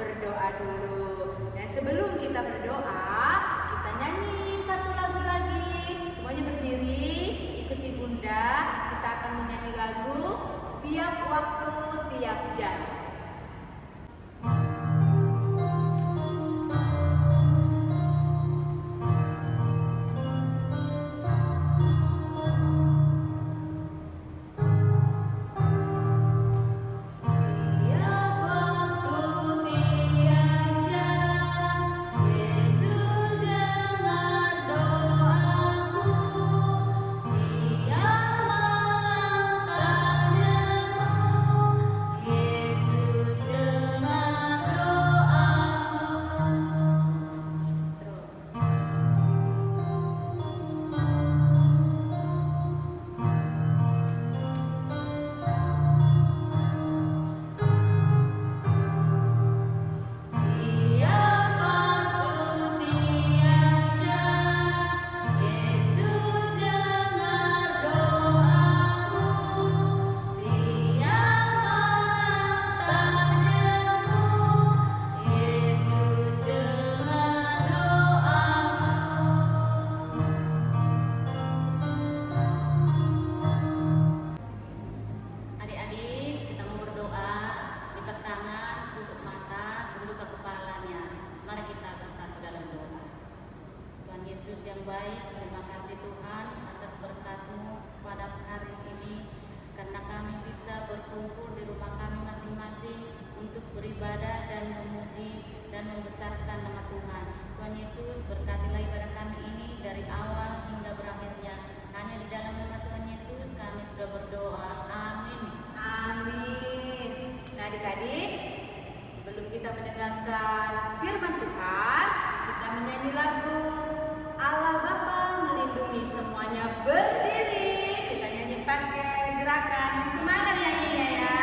berdoa dulu. Dan sebelum kita berdoa, kita nyanyi satu lagu lagi. Semuanya berdiri, ikuti Bunda. Kita akan menyanyi lagu tiap waktu, tiap jam. Yesus yang baik, terima kasih Tuhan atas berkat-Mu pada hari ini, karena kami bisa berkumpul di rumah kami masing-masing untuk beribadah dan memuji dan membesarkan nama Tuhan. Tuhan Yesus, berkatilah ibadah kami ini dari awal hingga berakhirnya. Hanya di dalam nama Tuhan Yesus kami sudah berdoa. Amin. Amin. Nah adik-adik, sebelum kita mendengarkan firman Tuhan, kita menyanyi lagu Allah Bapa melindungi. Semuanya berdiri, kita nyanyi pakai gerakan yang semangat nyanyinya ya.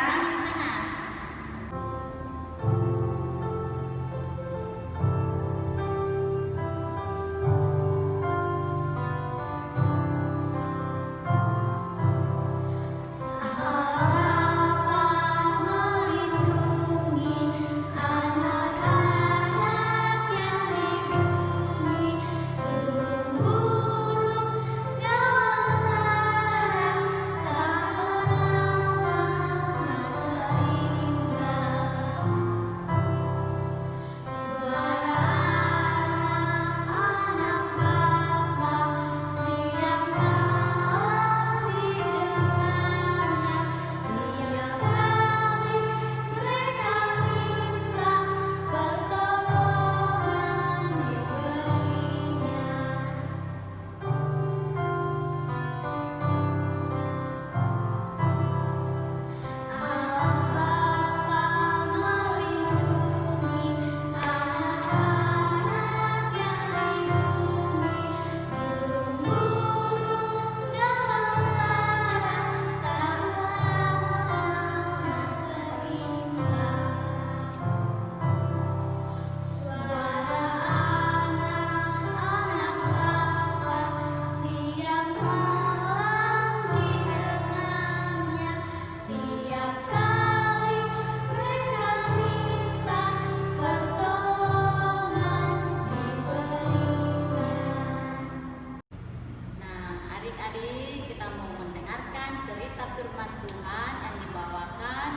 Adik-adik, kita mau mendengarkan cerita firman Tuhan yang dibawakan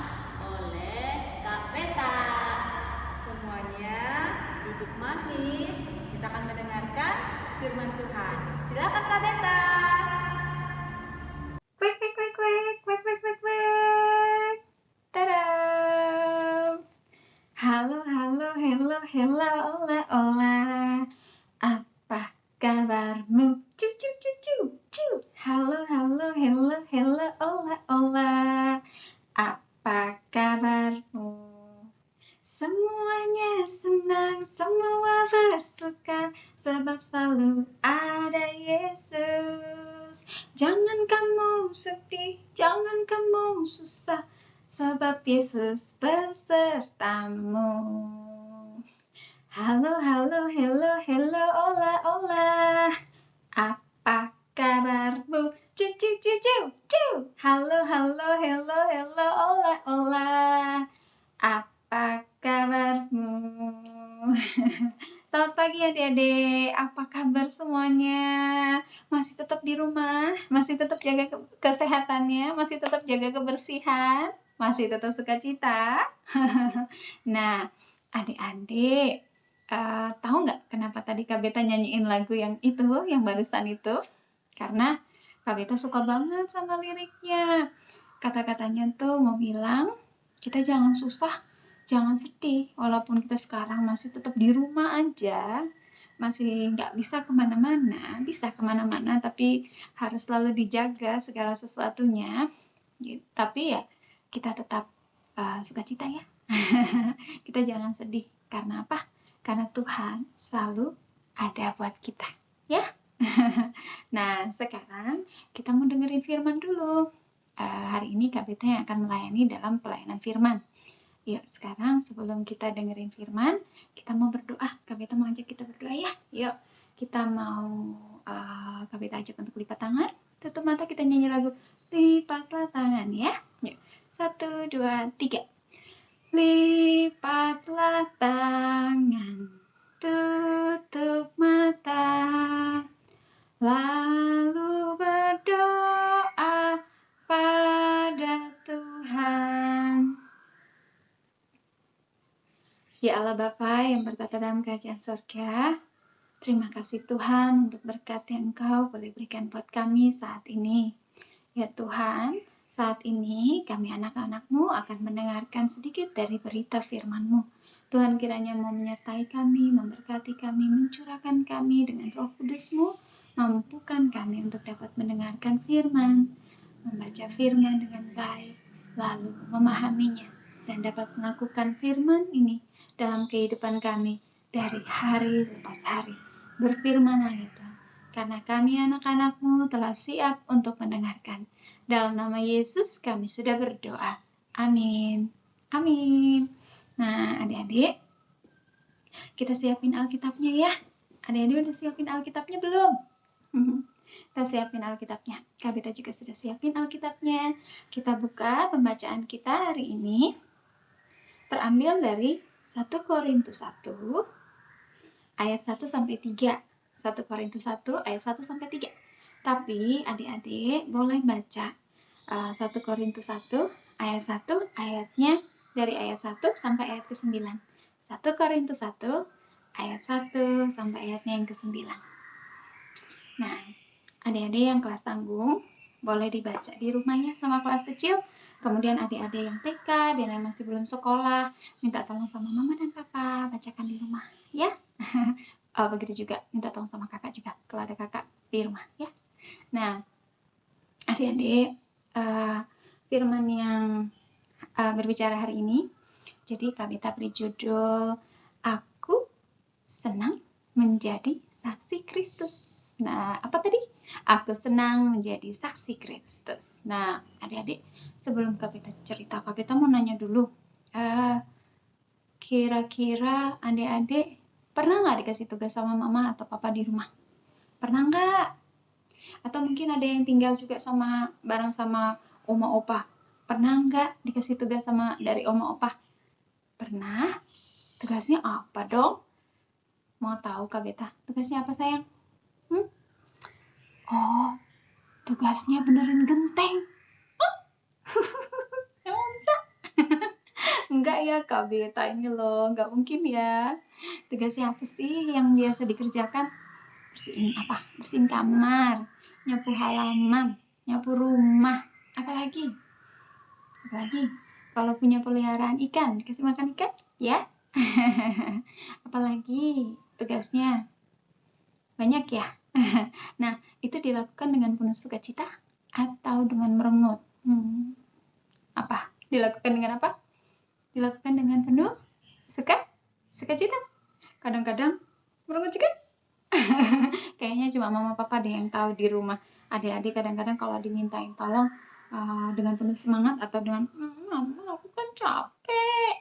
oleh Kak Beta. Semuanya duduk manis, kita akan mendengarkan firman Tuhan. Silakan Kak Beta. Kwek kwek kwek kwek kwek kwek kwek kwek. Tadam. Halo halo hello hello ola ola. Apa kabarmu? Cu cu cu cu cu. Halo halo hello hello ola ola. Apa kabarmu? Semuanya senang, semua bersuka, sebab selalu ada Yesus. Jangan kamu sedih, jangan kamu susah, sebab Yesus besertamu. Halo, halo, hello, hello, ola, ola. Apa kabarmu? Cu, cu, cu, cu, cu. Halo, halo, hello, hello, ola, ola. Apa kabarmu? Selamat pagi adik-adik, apa kabar semuanya? Masih tetap di rumah? Masih tetap jaga kesehatannya? Masih tetap jaga kebersihan? Masih tetap sukacita? Nah, adik-adik, tahu nggak kenapa tadi Kak Beta nyanyiin lagu yang itu, yang barusan itu? Karena Kak Beta suka banget sama liriknya. Kata-katanya tuh mau bilang, kita jangan susah, jangan sedih, walaupun kita sekarang masih tetap di rumah aja, masih nggak bisa kemana-mana, bisa kemana-mana, tapi harus selalu dijaga segala sesuatunya. Tapi ya, kita tetap sukacita ya. Kita jangan sedih. Karena apa? Karena Tuhan selalu ada buat kita. Ya. Nah, sekarang kita mau dengerin firman dulu. Hari ini Kak Beta yang akan melayani dalam pelayanan firman. Yuk, sekarang sebelum kita dengerin firman, kita mau berdoa. Kak Beta mau ajak kita berdoa ya. Yuk, kita mau Kak Beta ajak untuk lipat tangan. Tutup mata, kita nyanyi lagu Lipatlah Tangan ya. Yuk, 1, 2, 3. Lipatlah tangan, tutup mata, lalu berdoa pada Tuhan. Ya Allah Bapa yang bertata dalam kerajaan surga, terima kasih Tuhan untuk berkat yang Engkau boleh berikan buat kami saat ini. Ya Tuhan, saat ini kami anak-anak-Mu akan mendengarkan sedikit dari berita firman-Mu. Tuhan kiranya mau menyertai kami, memberkati kami, mencurahkan kami dengan Roh Kudus-Mu, mampukan kami untuk dapat mendengarkan firman, membaca firman dengan baik, lalu memahaminya, dan dapat melakukan firman ini dalam kehidupan kami dari hari lepas hari. Berfirmanlah ya Tuhan, karena kami anak-anak-Mu telah siap untuk mendengarkan. Dalam nama Yesus kami sudah berdoa. Amin. Amin. Nah, adik-adik, kita siapin Alkitabnya ya. Adik-adik udah siapin Alkitabnya belum? Kita siapin Alkitabnya. Kak Beta juga sudah siapin Alkitabnya. Kita buka pembacaan kita hari ini. Terambil dari 1 Korintus 1 ayat 1 sampai 3. 1 Korintus 1 ayat 1 sampai 3. Tapi adik-adik boleh baca 1 Korintus 1 ayat 1 ayatnya dari ayat 1 sampai ayat ke-9. 1 Korintus 1 ayat 1 sampai ayatnya yang ke-9. Nah, adik-adik yang kelas tanggung boleh dibaca di rumahnya sama kelas kecil. Kemudian adik-adik yang TK dan yang masih belum sekolah, minta tolong sama mama dan papa bacakan di rumah ya. Begitu juga minta tolong sama kakak juga kalau ada kakak di rumah ya. Nah, adik-adik, firman yang berbicara hari ini, jadi Kak Beta beri judul Aku Senang Menjadi Saksi Kristus. Nah, apa tadi? Aku senang menjadi saksi Kristus. Nah, adik-adik, sebelum Kak Beta cerita, Kak Beta mau nanya dulu. Kira-kira adik-adik pernah nggak dikasih tugas sama mama atau papa di rumah? Pernah nggak? Atau mungkin ada yang tinggal juga bareng sama oma opa. Pernah nggak dikasih tugas dari oma opa? Pernah? Tugasnya apa dong? Mau tahu Kak Beta? Tugasnya apa sayang? Oh, tugasnya benerin genteng. Emang bisa? Enggak ya Kak Beta ini loh, nggak mungkin ya. Tugasnya apa sih yang biasa dikerjakan? Bersihin kamar, nyapu halaman, nyapu rumah, apalagi kalau punya peliharaan ikan, dikasih makan ikan ya. Apalagi tugasnya banyak ya. Nah, itu dilakukan dengan penuh sukacita atau dengan merengut? Apa? Dilakukan dengan apa? Dilakukan dengan penuh sukacita. Kadang-kadang merengut juga. Kayaknya cuma mama papa deh yang tahu di rumah. Adik-adik kadang-kadang kalau dimintain tolong dengan penuh semangat atau dengan mama aku kan capek.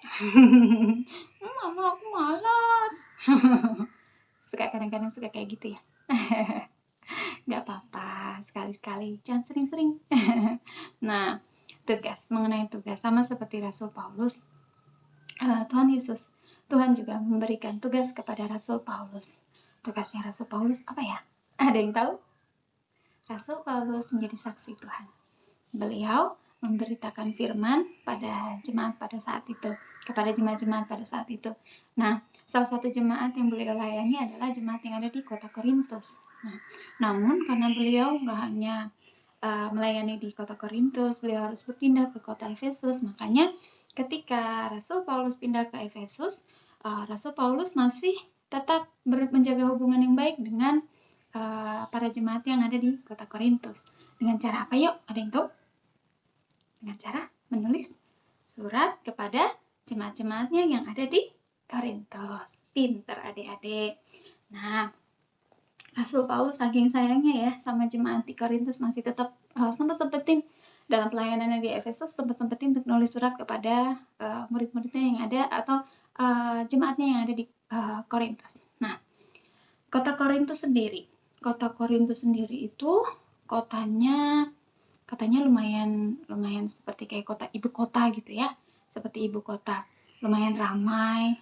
Mama aku malas. Kadang-kadang suka kayak gitu ya. Gak apa-apa, sekali-sekali, jangan sering-sering. Nah, mengenai tugas sama seperti Rasul Paulus, Tuhan Yesus Tuhan juga memberikan tugas kepada Rasul Paulus. Tugasnya Rasul Paulus apa ya? Ada yang tahu? Rasul Paulus menjadi saksi Tuhan. Beliau memberitakan firman pada jemaat pada saat itu, kepada jemaat-jemaat pada saat itu. Nah, salah satu jemaat yang beliau layani adalah jemaat yang ada di kota Korintus. Nah, namun karena beliau nggak hanya melayani di kota Korintus, beliau harus berpindah ke kota Efesus. Makanya ketika Rasul Paulus pindah ke Efesus, Rasul Paulus masih tetap menjaga hubungan yang baik dengan para jemaat yang ada di kota Korintus. Dengan cara apa yuk? Ada yang tahu? Dengan cara menulis surat kepada jemaat-jemaatnya yang ada di Korintus. Pinter adik-adik. Nah, Rasul Paulus saking sayangnya ya sama jemaat di Korintus masih tetap sempat-sempetin dalam pelayanannya di Efesus, sempat-sempetin untuk nulis surat kepada murid-muridnya yang ada atau jemaatnya yang ada di Korintus. Nah, kota Korintus sendiri itu katanya lumayan seperti kayak kota ibu kota gitu ya, seperti ibu kota, lumayan ramai.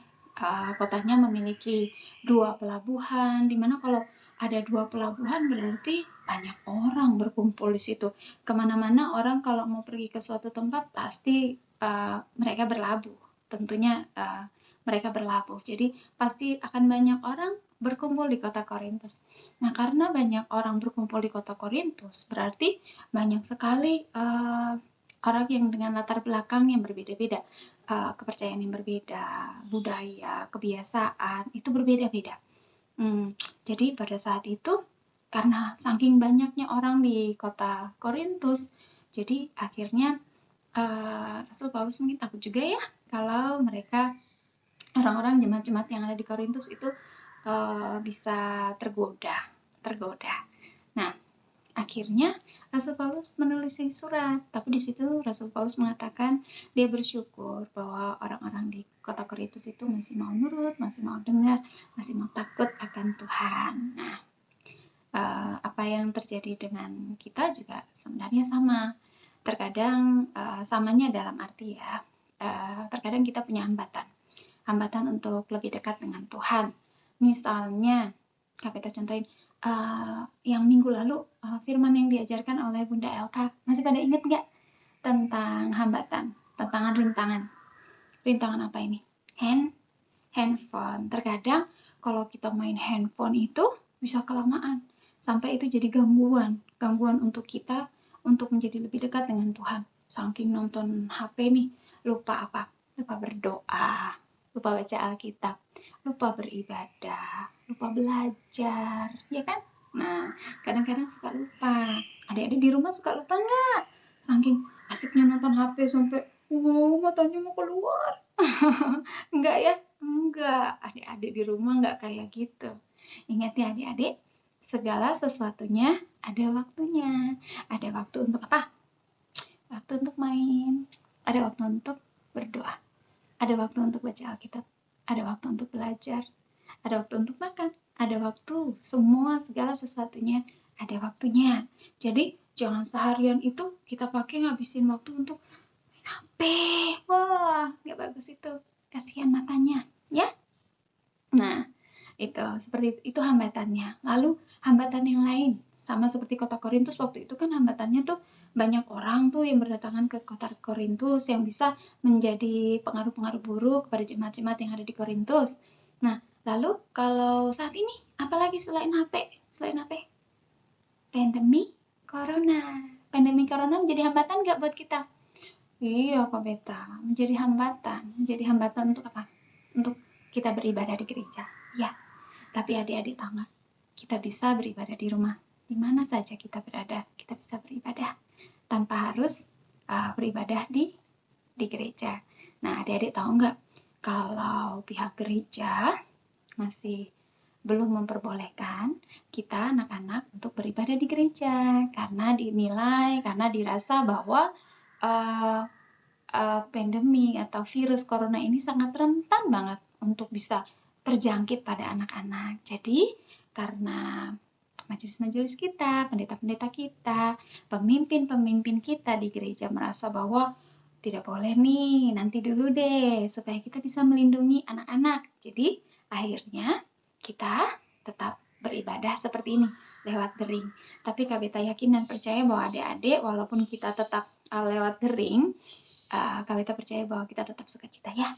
Kotanya memiliki 2 pelabuhan, dimana kalau ada 2 pelabuhan berarti banyak orang berkumpul di situ. Kemana-mana orang kalau mau pergi ke suatu tempat pasti mereka berlabuh, tentunya mereka berlabuh. Jadi pasti akan banyak orang berkumpul di kota Korintus. Nah, karena banyak orang berkumpul di kota Korintus, berarti banyak sekali orang yang dengan latar belakang yang berbeda-beda, kepercayaan yang berbeda, budaya, kebiasaan, itu berbeda-beda. Jadi pada saat itu, karena saking banyaknya orang di kota Korintus, jadi akhirnya Rasul Paulus mungkin takut juga ya, kalau mereka orang-orang jemaat-jemaat yang ada di Korintus itu bisa tergoda. Nah, akhirnya Rasul Paulus menulis surat, tapi di situ Rasul Paulus mengatakan dia bersyukur bahwa orang-orang di kota Korintus itu masih mau nurut, masih mau dengar, masih mau takut akan Tuhan. Nah, apa yang terjadi dengan kita juga sebenarnya sama. Terkadang samanya dalam arti ya, terkadang kita punya hambatan untuk lebih dekat dengan Tuhan. Misalnya, kita contohin yang minggu lalu firman yang diajarkan oleh Bunda Elka, masih pada ingat nggak tentang hambatan, tentang rintangan apa ini? Handphone. Terkadang kalau kita main handphone itu bisa kelamaan, sampai itu jadi gangguan untuk kita untuk menjadi lebih dekat dengan Tuhan. Saking nonton HP nih, lupa berdoa, lupa baca Alkitab, lupa beribadah, lupa belajar, ya kan? Nah, kadang-kadang suka lupa. Adik-adik di rumah suka lupa nggak? Saking asiknya nonton HP sampai matanya mau keluar. Enggak ya? Enggak. Adik-adik di rumah nggak kayak gitu. Ingat ya adik-adik, segala sesuatunya ada waktunya. Ada waktu untuk apa? Waktu untuk main. Ada waktu untuk berdoa. Ada waktu untuk baca Alkitab, ada waktu untuk belajar, ada waktu untuk makan, ada waktu, segala sesuatunya ada waktunya. Jadi jangan seharian itu kita pakai ngabisin waktu untuk main HP. Wah, nggak bagus itu, kasihan matanya, ya. Nah, itu hambatannya. Lalu hambatan yang lain, sama seperti kota Korintus waktu itu kan hambatannya tuh banyak orang tuh yang berdatangan ke kota Korintus yang bisa menjadi pengaruh-pengaruh buruk kepada jemaat-jemaat yang ada di Korintus. Nah, lalu kalau saat ini apalagi selain HP? Pandemi corona menjadi hambatan nggak buat kita? Iya, Kak Beta, menjadi hambatan untuk apa? Untuk kita beribadah di gereja, ya. Tapi adik-adik tahu nggak? Kita bisa beribadah di rumah. Di mana saja kita berada, kita bisa beribadah tanpa harus beribadah di gereja. Nah, adik-adik tahu nggak? Kalau pihak gereja masih belum memperbolehkan kita anak-anak untuk beribadah di gereja karena dirasa bahwa pandemi atau virus corona ini sangat rentan banget untuk bisa terjangkit pada anak-anak. Jadi karena majelis-majelis kita, pendeta-pendeta kita, pemimpin-pemimpin kita di gereja merasa bahwa tidak boleh nih, nanti dulu deh, supaya kita bisa melindungi anak-anak. Jadi, akhirnya kita tetap beribadah seperti ini, lewat daring. Tapi Kak Beta yakin dan percaya bahwa adik-adik, walaupun kita tetap lewat daring, Kak Beta percaya bahwa kita tetap sukacita ya.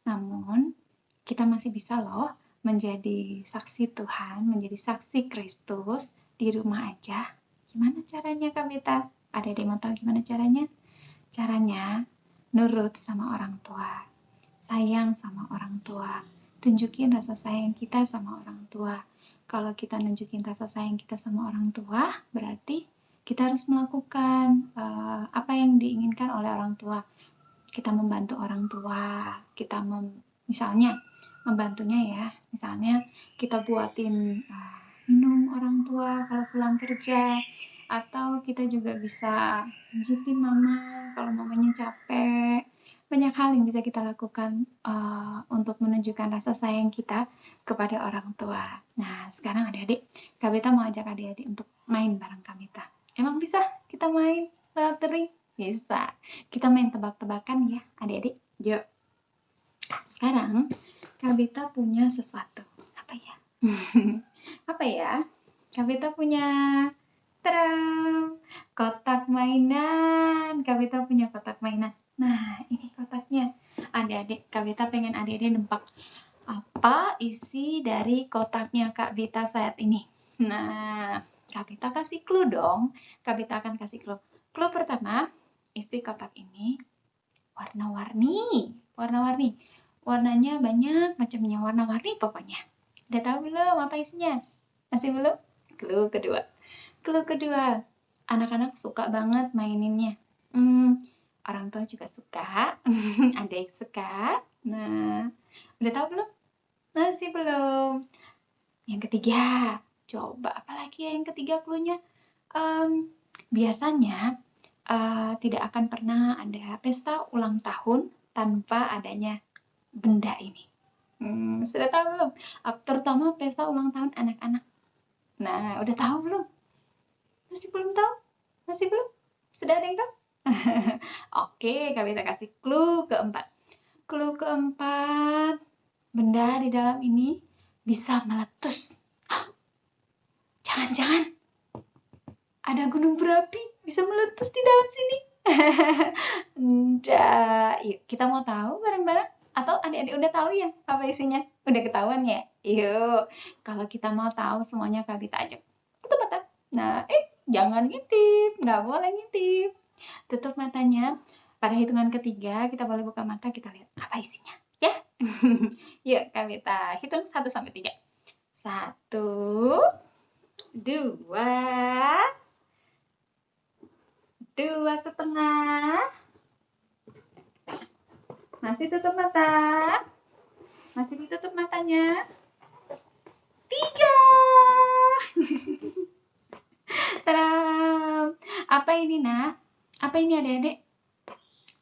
Namun, kita masih bisa loh menjadi saksi Tuhan, menjadi saksi Kristus di rumah aja. Gimana caranya Kak Beta? Adik-adik mau tahu gimana caranya? Caranya nurut sama orang tua, sayang sama orang tua, tunjukin rasa sayang kita sama orang tua. Kalau kita nunjukin rasa sayang kita sama orang tua, berarti kita harus melakukan apa yang diinginkan oleh orang tua. Kita membantu orang tua, kita misalnya membantunya ya, misalnya kita buatin minum orang tua kalau pulang kerja, atau kita juga bisa pijitin mama kalau mamanya capek. Banyak hal yang bisa kita lakukan untuk menunjukkan rasa sayang kita kepada orang tua. Nah, sekarang adik-adik, Kak Beta mau ajak adik-adik untuk main bareng Kak Beta. Emang bisa kita main lewat daring? Bisa. Kita main tebak-tebakan ya, adik-adik. Yuk. Sekarang, Kak Beta punya sesuatu. Apa ya? Apa ya? Kak Beta punya kotak mainan. Kak Beta punya kotak mainan. Nah, ini kotaknya. Adik-adik, Kak Beta pengen adik-adik nebak apa isi dari kotaknya Kak Beta saat ini. Nah, Kak Beta kasih clue dong. Kak Beta akan kasih clue. Clue pertama, isi kotak ini warna-warni. Warnanya banyak macamnya, warna-warni pokoknya. Udah tahu belum apa isinya? Masih belum? Clue kedua, anak-anak suka banget maininnya. Orang tua juga suka, ada yang suka. Nah, udah tahu belum? Masih belum. Yang ketiga, coba apalagi ya yang ketiga clue-nya? Biasanya tidak akan pernah ada pesta ulang tahun tanpa adanya benda ini. Sudah tahu belum? Terutama pesta ulang tahun anak-anak. Nah, udah tahu belum? Masih belum tahu? Masih belum? Sudah ada yang tahu? Oke, Kak Beta kasih clue keempat. Clue keempat, benda di dalam ini bisa meletus. Jangan-jangan ada gunung berapi bisa meletus di dalam sini. Enggak. Yuk, kita mau tahu bareng-bareng? Atau adik-adik udah tahu ya apa isinya? Udah ketahuan ya? Yuk, kalau kita mau tahu semuanya Kak Beta ajak. Tutup mata. Nah, jangan ngintip. Nggak boleh ngintip. Tutup matanya. Pada hitungan ketiga, kita boleh buka mata, kita lihat apa isinya. Ya? Yuk, Kak Beta hitung 1 sampai 3. 1, 2, 2,5. Masih tutup mata. Masih ditutup matanya. 3. Tadam. Apa ini, Nak? Apa ini adik-adik?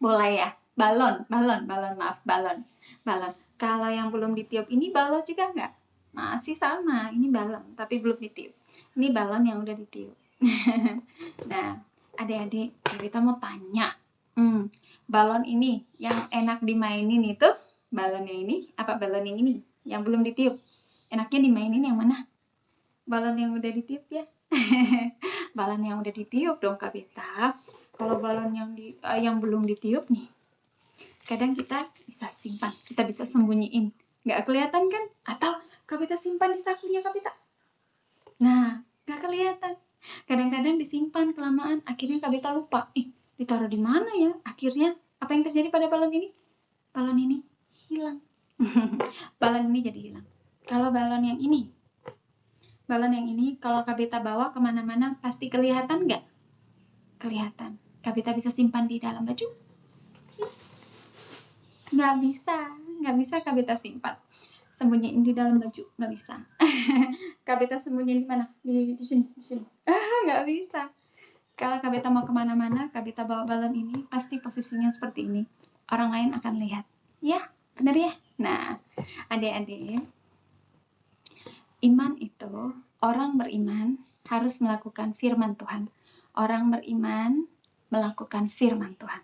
Bola ya? Balon. Kalau yang belum ditiup ini balon juga enggak? Masih sama, ini balon, tapi belum ditiup. Ini balon yang udah ditiup. Nah, adik-adik, kita mau tanya. Balon ini yang enak dimainin itu balon yang ini apa balon yang ini yang belum ditiup? Enaknya dimainin yang mana? Balon yang udah ditiup ya? Balon yang udah ditiup dong Kak Beta. Kalau balon yang belum ditiup nih, kadang kita bisa simpan, kita bisa sembunyiin. Nggak kelihatan kan? Atau Kak Beta simpan di sakunya Kak Beta. Nah, nggak kelihatan. Kadang-kadang disimpan kelamaan, akhirnya Kak Beta lupa. Ditaruh di mana ya? Akhirnya, apa yang terjadi pada balon ini? Balon ini hilang. Balon ini jadi hilang. Kalau balon yang ini, kalau Kak Beta bawa kemana-mana, pasti kelihatan nggak? Kelihatan. Kak Beta bisa simpan di dalam baju? Nggak bisa Kak Beta simpan. Sembunyiin di dalam baju, nggak bisa. Kak Beta sembunyiin di mana? Di sini. Nggak bisa. Kalau Kak Beta mau kemana-mana, Kak Beta bawa balon ini, pasti posisinya seperti ini. Orang lain akan lihat. Ya, benar ya? Nah, adik-adik, iman itu, orang beriman harus melakukan firman Tuhan. Orang beriman melakukan firman Tuhan.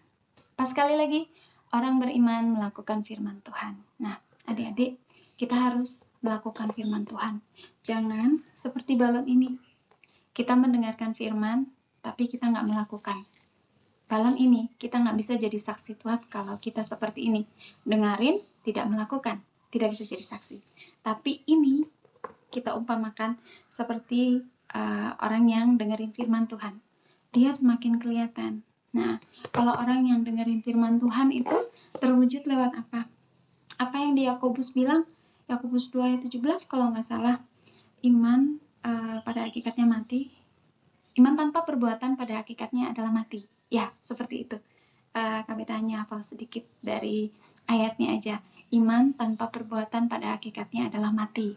Pas sekali lagi, orang beriman melakukan firman Tuhan. Nah, adik-adik, kita harus melakukan firman Tuhan. Jangan seperti balon ini. Kita mendengarkan firman, tapi kita nggak melakukan. Balon ini, kita nggak bisa jadi saksi Tuhan kalau kita seperti ini. Dengarin, tidak melakukan. Tidak bisa jadi saksi. Tapi ini, kita umpamakan seperti orang yang dengerin firman Tuhan. Dia semakin kelihatan. Nah, kalau orang yang dengerin firman Tuhan itu terwujud lewat apa? Apa yang di Yakobus bilang? Yakobus 2 ayat 17 kalau nggak salah. Iman pada hakikatnya mati. Iman tanpa perbuatan pada hakikatnya adalah mati. Ya, seperti itu. Kami tanya hafal sedikit dari ayatnya aja. Iman tanpa perbuatan pada hakikatnya adalah mati.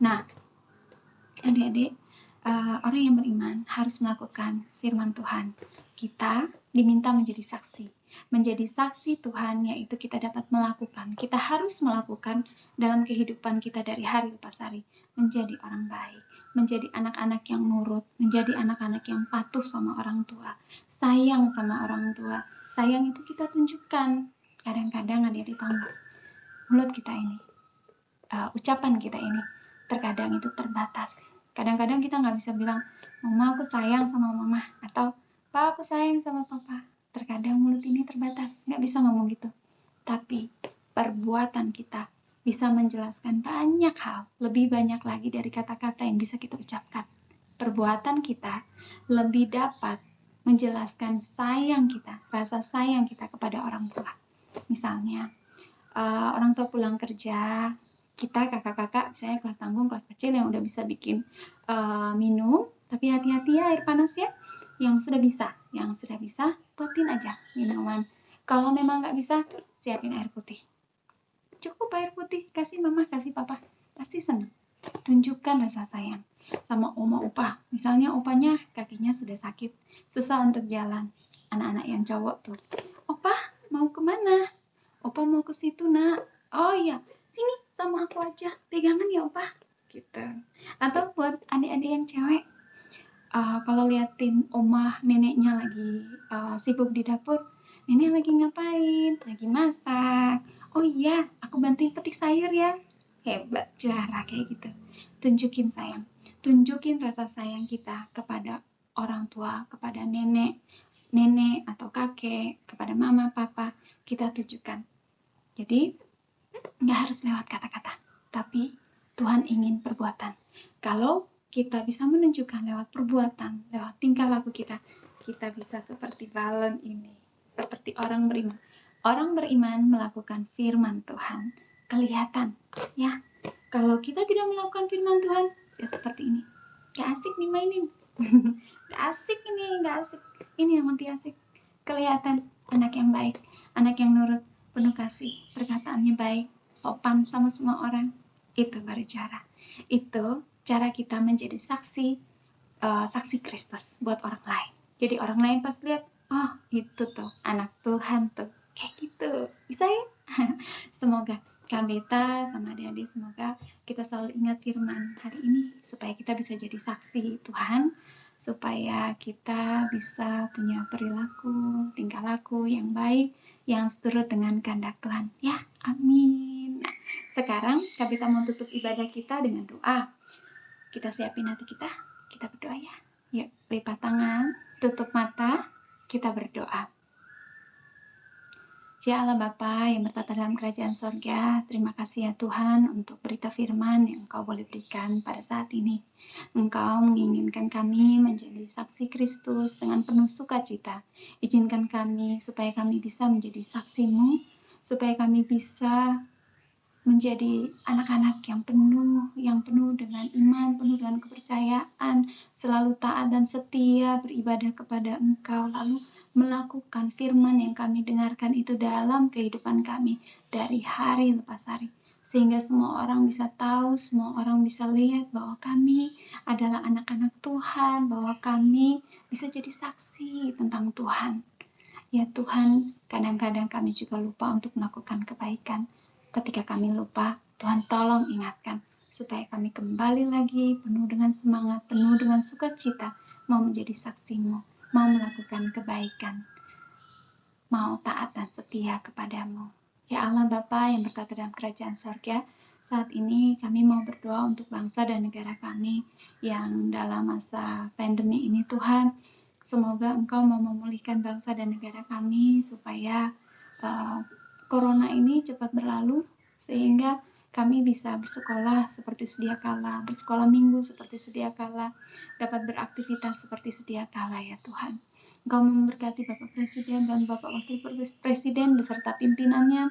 Nah, adik-adik, orang yang beriman harus melakukan firman Tuhan. Kita diminta menjadi saksi. Menjadi saksi Tuhan, yaitu kita dapat melakukan. Kita harus melakukan dalam kehidupan kita dari hari lepas hari. Menjadi orang baik. Menjadi anak-anak yang nurut, menjadi anak-anak yang patuh sama orang tua, sayang sama orang tua. Sayang itu kita tunjukkan. Kadang-kadang adik-adik tahu nggak? Mulut kita ini, ucapan kita ini, terkadang itu terbatas. Kadang-kadang kita nggak bisa bilang, Mama aku sayang sama Mama, atau Pak aku sayang sama Papa. Terkadang mulut ini terbatas, nggak bisa ngomong gitu. Tapi perbuatan kita bisa menjelaskan banyak hal, lebih banyak lagi dari kata-kata yang bisa kita ucapkan. Perbuatan kita lebih dapat menjelaskan sayang kita, rasa sayang kita kepada orang tua. Misalnya, orang tua pulang kerja, kita kakak-kakak, misalnya kelas tanggung, kelas kecil yang udah bisa bikin minum, tapi hati-hati ya air panas ya. Yang sudah bisa, buatin aja minuman. Kalau memang nggak bisa, siapin air putih. Cukup air putih, kasih mama, kasih papa, pasti senang. Tunjukkan rasa sayang sama oma opa. Misalnya opanya kakinya sudah sakit, susah untuk jalan. Anak-anak yang cowok tuh, opa mau kemana? Opa mau ke situ nak. Oh iya, sini sama aku aja, pegangan ya opa. Gitu. Atau buat adik-adik yang cewek, kalau liatin oma neneknya lagi sibuk di dapur, nenek lagi ngapain? Lagi masak. Oh iya, aku bantuin petik sayur ya. Hebat, juara kayak gitu. Tunjukin sayang. Tunjukin rasa sayang kita kepada orang tua, kepada nenek atau kakek, kepada mama, papa. Kita tunjukkan. Jadi, nggak harus lewat kata-kata. Tapi, Tuhan ingin perbuatan. Kalau kita bisa menunjukkan lewat perbuatan, lewat tingkah laku kita bisa seperti balon ini. Seperti orang beriman. Orang beriman melakukan firman Tuhan. Kelihatan, ya. Kalau kita tidak melakukan firman Tuhan, ya seperti ini. Gak asik dimainin. Gak asik ini, gak asik. Ini yang nanti asik. Kelihatan anak yang baik, anak yang nurut, penuh kasih, perkataannya baik, sopan sama semua orang. Itu baru cara. Itu cara kita menjadi saksi Kristus buat orang lain. Jadi orang lain pas lihat, oh itu tuh anak Tuhan tuh, kayak gitu. Bisa ya? Semoga Kak Beta sama adik-adik, semoga kita selalu ingat firman hari ini supaya kita bisa jadi saksi Tuhan, supaya kita bisa punya perilaku, tingkah laku yang baik, yang seturut dengan kehendak Tuhan. Ya, amin. Nah, sekarang Kak Beta mau tutup ibadah kita dengan doa. Kita siapin hati kita berdoa ya. Yuk, lipat tangan, tutup mata, kita berdoa. Ya Allah Bapa yang bertata dalam kerajaan sorga, terima kasih ya Tuhan untuk berita firman yang Engkau boleh berikan pada saat ini. Engkau menginginkan kami menjadi saksi Kristus dengan penuh sukacita. Izinkan kami supaya kami bisa menjadi saksi-Mu, supaya kami bisa menjadi anak-anak yang penuh dengan iman, penuh dengan kepercayaan, selalu taat dan setia beribadah kepada Engkau, lalu melakukan firman yang kami dengarkan itu dalam kehidupan kami dari hari lepas hari. Sehingga semua orang bisa tahu, semua orang bisa lihat bahwa kami adalah anak-anak Tuhan, bahwa kami bisa jadi saksi tentang Tuhan. Ya Tuhan, kadang-kadang kami juga lupa untuk melakukan kebaikan. Ketika kami lupa, Tuhan tolong ingatkan supaya kami kembali lagi penuh dengan semangat, penuh dengan sukacita, mau menjadi saksi-Mu, mau melakukan kebaikan. mau taat dan setia kepadamu. Ya Allah Bapa yang bertata dalam kerajaan sorga, saat ini kami mau berdoa untuk bangsa dan negara kami yang dalam masa pandemi ini Tuhan. Semoga Engkau mau memulihkan bangsa dan negara kami supaya corona ini cepat berlalu sehingga kami bisa bersekolah seperti sedia kala, bersekolah minggu seperti sedia kala, dapat beraktivitas seperti sedia kala ya Tuhan. Engkau memberkati Bapak Presiden dan Bapak Wakil Presiden beserta pimpinannya,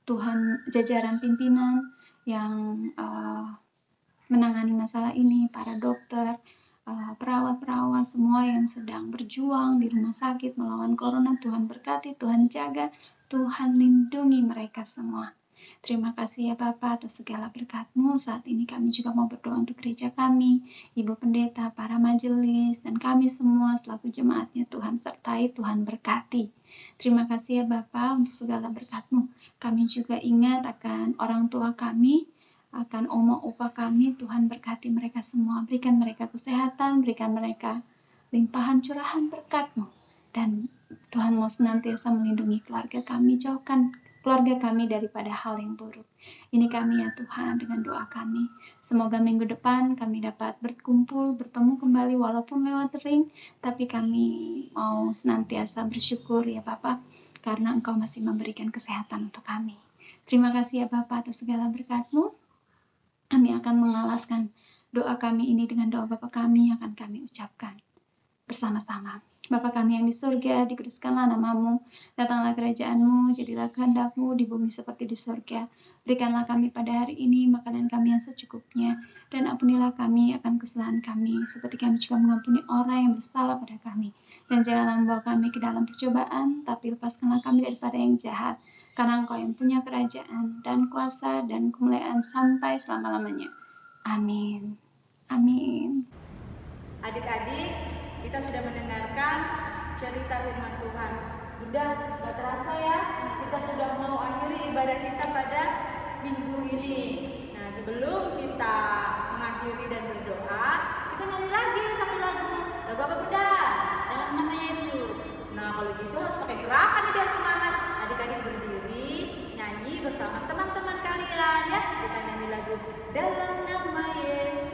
Tuhan, jajaran pimpinan yang menangani masalah ini, para dokter, perawat-perawat, semua yang sedang berjuang di rumah sakit melawan corona, Tuhan berkati, Tuhan jaga, Tuhan lindungi mereka semua. Terima kasih ya Bapak atas segala berkat-Mu. Saat ini kami juga mau berdoa untuk gereja kami, Ibu Pendeta, para majelis, dan kami semua selaku jemaatnya. Tuhan sertai, Tuhan berkati. Terima kasih ya Bapak untuk segala berkat-Mu. Kami juga ingat akan orang tua kami, akan oma opa kami. Tuhan berkati mereka semua, berikan mereka kesehatan, berikan mereka limpahan curahan berkat-Mu. Dan Tuhan mau senantiasa melindungi keluarga kami, jauhkan keluarga kami daripada hal yang buruk. Ini kami ya Tuhan dengan doa kami. Semoga minggu depan kami dapat berkumpul, bertemu kembali walaupun lewat ring, tapi kami mau senantiasa bersyukur ya Bapak, karena Engkau masih memberikan kesehatan untuk kami. Terima kasih ya Bapak atas segala berkat-Mu. Kami akan mengalaskan doa kami ini dengan doa Bapak kami yang akan kami ucapkan bersama-sama. Bapa kami yang di surga, dikuduskanlah nama-Mu, datanglah kerajaan-Mu, jadilah kehendak-Mu di bumi seperti di surga. Berikanlah kami pada hari ini makanan kami yang secukupnya, dan ampunilah kami akan kesalahan kami, seperti kami juga mengampuni orang yang bersalah pada kami. Dan janganlah membawa kami ke dalam percobaan, tapi lepaskanlah kami daripada yang jahat, karena Engkau yang punya kerajaan, dan kuasa, dan kemuliaan sampai selama-lamanya. Amin. Amin. Adik-adik, kita sudah mendengarkan cerita firman Tuhan. Bunda, gak terasa ya, kita sudah mau akhiri ibadah kita pada minggu ini. Nah, sebelum kita mengakhiri dan berdoa, kita nyanyi lagi satu lagu. Lagu apa Bunda? Dalam nama Yesus. Nah, kalau gitu harus pakai gerakan nih biar semangat. Adik-adik berdiri, nyanyi bersama teman-teman kalian ya. Kita nyanyi lagu Dalam Nama Yesus.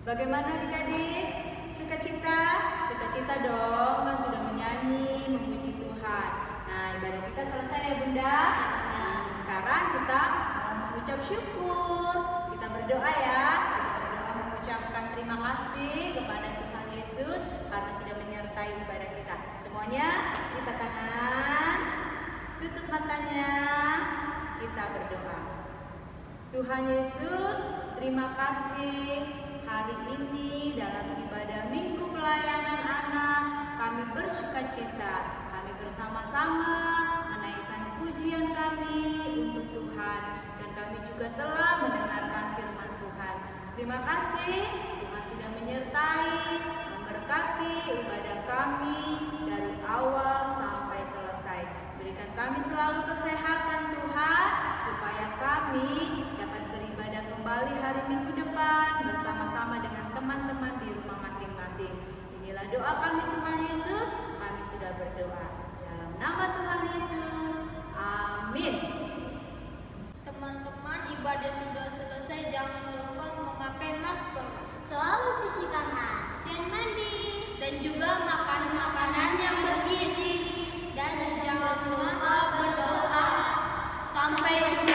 Bagaimana adik-adik? Sukacita? Sukacita dong, kan sudah menyanyi, memuji Tuhan. Nah, ibadah kita selesai ya Bunda. Nah, sekarang kita mengucap syukur. Kita berdoa ya. Kita berdoa mengucapkan terima kasih kepada Tuhan Yesus karena sudah menyertai ibadah kita. Semuanya lipat tangan, tutup matanya, kita berdoa. Tuhan Yesus, terima kasih. Hari ini dalam ibadah Minggu Pelayanan Anak, kami bersukacita. Kami bersama-sama menaikkan pujian kami untuk Tuhan. Dan kami juga telah mendengarkan firman Tuhan. Terima kasih, Tuhan sudah menyertai, memberkati ibadah kami dari awal sampai selesai. Berikan kami selalu kesehatan Tuhan, supaya kami dapat beribadah kembali hari Minggu depan bersama-sama dengan teman-teman di rumah masing-masing. Inilah doa kami Tuhan Yesus, kami sudah berdoa. Dalam nama Tuhan Yesus, amin. Teman-teman, ibadah sudah selesai, jangan lupa memakai masker, selalu cuci tangan dan mandi, dan juga makan makanan yang bergizi, dan jangan lupa berdoa. Sampai jumpa.